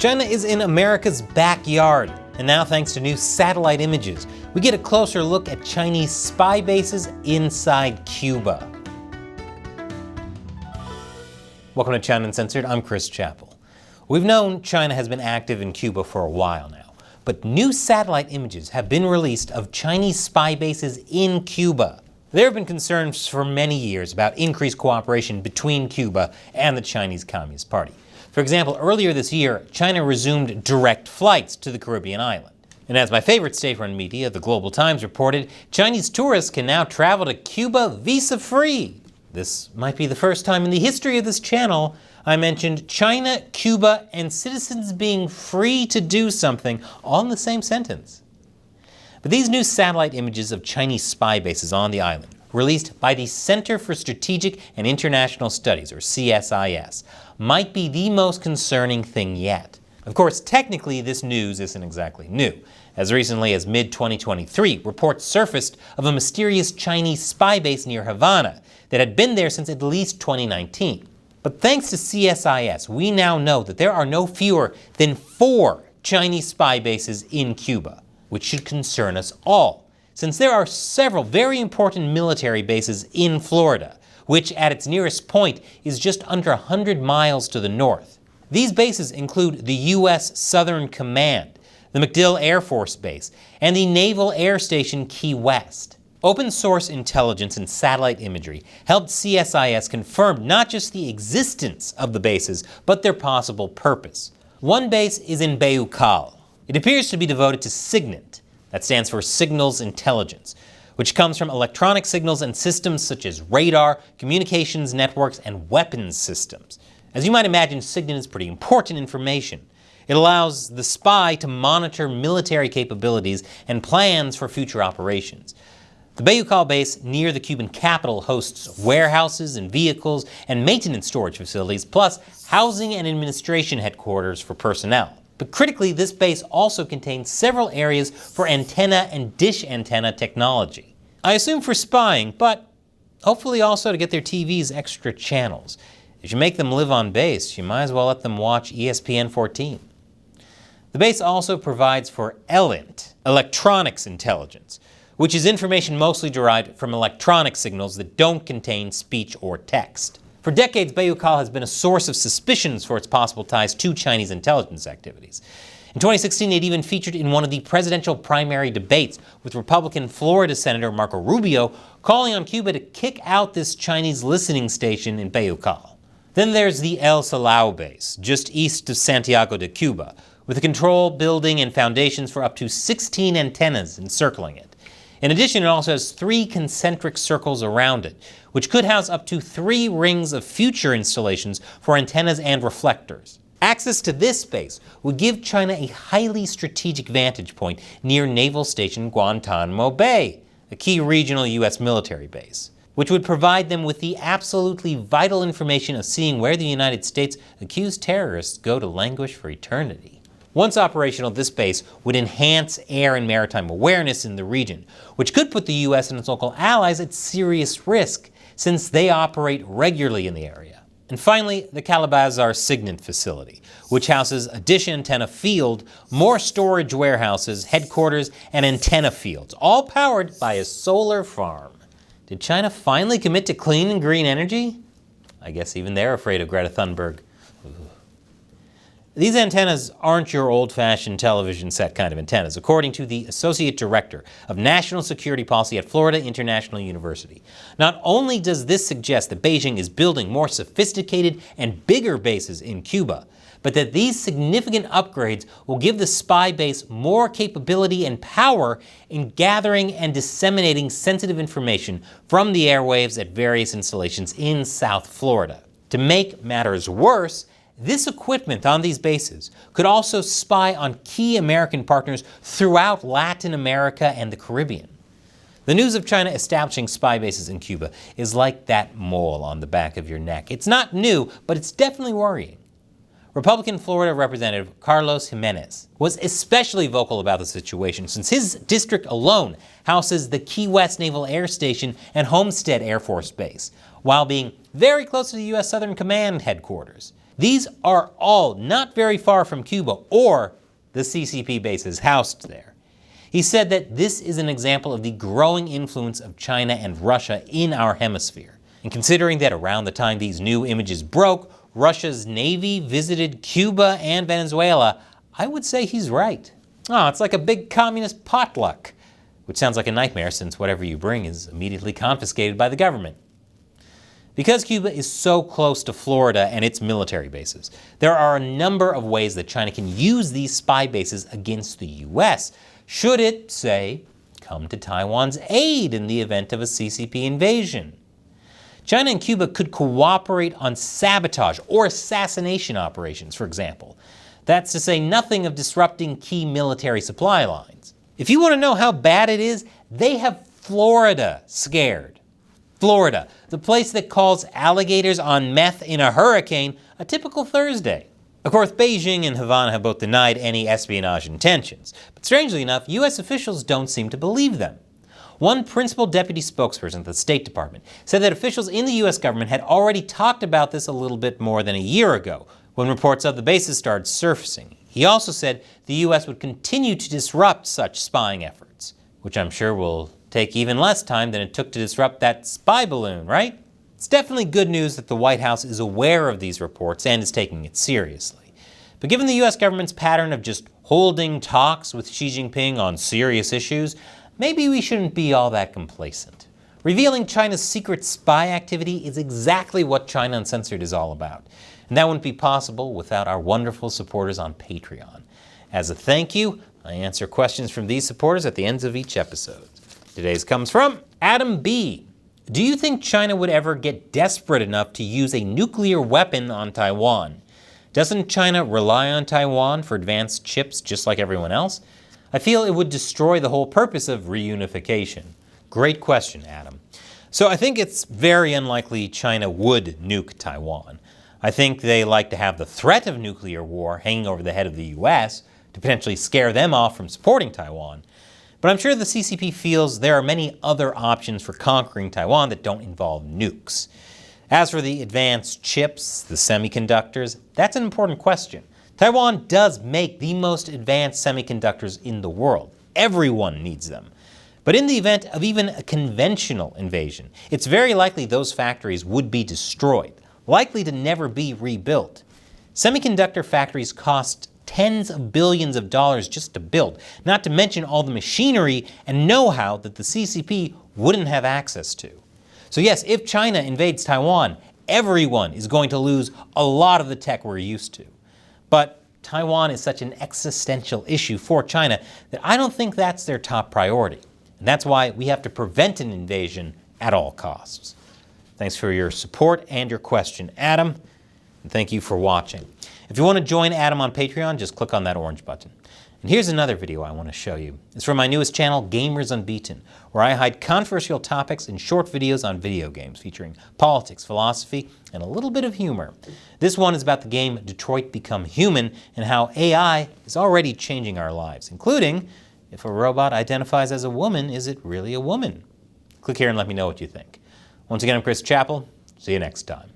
China is in America's backyard, and now thanks to new satellite images, we get a closer look at Chinese spy bases inside Cuba. Welcome to China Uncensored, I'm Chris Chappell. We've known China has been active in Cuba for a while now, but new satellite images have been released of Chinese spy bases in Cuba. There have been concerns for many years about increased cooperation between Cuba and the Chinese Communist Party. For example, earlier this year, China resumed direct flights to the Caribbean island. And as my favorite state-run media, the Global Times, reported, Chinese tourists can now travel to Cuba visa-free. This might be the first time in the history of this channel I mentioned China, Cuba, and citizens being free to do something all in the same sentence. But these new satellite images of Chinese spy bases on the island, released by the Center for Strategic and International Studies, or CSIS, might be the most concerning thing yet. Of course, technically, this news isn't exactly new. As recently as mid-2023, reports surfaced of a mysterious Chinese spy base near Havana that had been there since at least 2019. But thanks to CSIS, we now know that there are no fewer than 4 Chinese spy bases in Cuba, which should concern us all, since there are several very important military bases in Florida, which at its nearest point is just under 100 miles to the north. These bases include the U.S. Southern Command, the MacDill Air Force Base, and the Naval Air Station Key West. Open source intelligence and satellite imagery helped CSIS confirm not just the existence of the bases, but their possible purpose. One base is in Baikal. It appears to be devoted to SIGINT, that stands for Signals Intelligence, which comes from electronic signals and systems such as radar, communications networks, and weapons systems. As you might imagine, SIGINT is pretty important information. It allows the spy to monitor military capabilities and plans for future operations. The Baikal base near the Cuban capital hosts warehouses and vehicles and maintenance storage facilities, plus housing and administration headquarters for personnel. But critically, this base also contains several areas for antenna and dish antenna technology. I assume for spying, but hopefully also to get their TVs extra channels. If you make them live on base, you might as well let them watch ESPN 14. The base also provides for ELINT, electronics intelligence, which is information mostly derived from electronic signals that don't contain speech or text. For decades, Baikal has been a source of suspicions for its possible ties to Chinese intelligence activities. In 2016, it even featured in one of the presidential primary debates with Republican Florida Senator Marco Rubio, calling on Cuba to kick out this Chinese listening station in Baikal. Then there's the El Salao base, just east of Santiago de Cuba, with a control building and foundations for up to 16 antennas encircling it. In addition, it also has 3 concentric circles around it, which could house up to 3 rings of future installations for antennas and reflectors. Access to this base would give China a highly strategic vantage point near Naval Station Guantanamo Bay, a key regional U.S. military base, which would provide them with the absolutely vital information of seeing where the United States accused terrorists go to languish for eternity. Once operational, this base would enhance air and maritime awareness in the region, which could put the U.S. and its local allies at serious risk, since they operate regularly in the area. And finally, the Calabazar SIGINT facility, which houses a dish antenna field, more storage warehouses, headquarters, and antenna fields, all powered by a solar farm. Did China finally commit to clean and green energy? I guess even they're afraid of Greta Thunberg. These antennas aren't your old-fashioned television set kind of antennas, according to the Associate Director of National Security Policy at Florida International University. Not only does this suggest that Beijing is building more sophisticated and bigger bases in Cuba, but that these significant upgrades will give the spy base more capability and power in gathering and disseminating sensitive information from the airwaves at various installations in South Florida. To make matters worse, this equipment on these bases could also spy on key American partners throughout Latin America and the Caribbean. The news of China establishing spy bases in Cuba is like that mole on the back of your neck. It's not new, but it's definitely worrying. Republican Florida Representative Carlos Jimenez was especially vocal about the situation, since his district alone houses the Key West Naval Air Station and Homestead Air Force Base, while being very close to the U.S. Southern Command headquarters. These are all not very far from Cuba or the CCP bases housed there. He said that this is an example of the growing influence of China and Russia in our hemisphere. And considering that around the time these new images broke, Russia's Navy visited Cuba and Venezuela, I would say he's right. It's like a big communist potluck, which sounds like a nightmare since whatever you bring is immediately confiscated by the government. Because Cuba is so close to Florida and its military bases, there are a number of ways that China can use these spy bases against the US, should it, say, come to Taiwan's aid in the event of a CCP invasion. China and Cuba could cooperate on sabotage or assassination operations, for example. That's to say nothing of disrupting key military supply lines. If you want to know how bad it is, they have Florida scared. Florida, the place that calls alligators on meth in a hurricane a typical Thursday. Of course, Beijing and Havana have both denied any espionage intentions, but strangely enough, US officials don't seem to believe them. One principal deputy spokesperson at the State Department said that officials in the US government had already talked about this a little bit more than a year ago, when reports of the bases started surfacing. He also said the US would continue to disrupt such spying efforts, which I'm sure will take even less time than it took to disrupt that spy balloon, right? It's definitely good news that the White House is aware of these reports and is taking it seriously. But given the US government's pattern of just holding talks with Xi Jinping on serious issues, maybe we shouldn't be all that complacent. Revealing China's secret spy activity is exactly what China Uncensored is all about. And that wouldn't be possible without our wonderful supporters on Patreon. As a thank you, I answer questions from these supporters at the ends of each episode. Today's comes from Adam B. Do you think China would ever get desperate enough to use a nuclear weapon on Taiwan? Doesn't China rely on Taiwan for advanced chips just like everyone else? I feel it would destroy the whole purpose of reunification. Great question, Adam. So I think it's very unlikely China would nuke Taiwan. I think they like to have the threat of nuclear war hanging over the head of the US to potentially scare them off from supporting Taiwan. But I'm sure the CCP feels there are many other options for conquering Taiwan that don't involve nukes. As for the advanced chips, the semiconductors, that's an important question. Taiwan does make the most advanced semiconductors in the world. Everyone needs them. But in the event of even a conventional invasion, it's very likely those factories would be destroyed, likely to never be rebuilt. Semiconductor factories cost tens of billions of dollars just to build, not to mention all the machinery and know-how that the CCP wouldn't have access to. So yes, if China invades Taiwan, everyone is going to lose a lot of the tech we're used to. But Taiwan is such an existential issue for China that I don't think that's their top priority. And that's why we have to prevent an invasion at all costs. Thanks for your support and your question, Adam. And thank you for watching. If you want to join Adam on Patreon, just click on that orange button. And here's another video I want to show you. It's from my newest channel, Gamers Unbeaten, where I hide controversial topics in short videos on video games featuring politics, philosophy, and a little bit of humor. This one is about the game Detroit Become Human and how AI is already changing our lives, including if a robot identifies as a woman, is it really a woman? Click here and let me know what you think. Once again, I'm Chris Chappell. See you next time.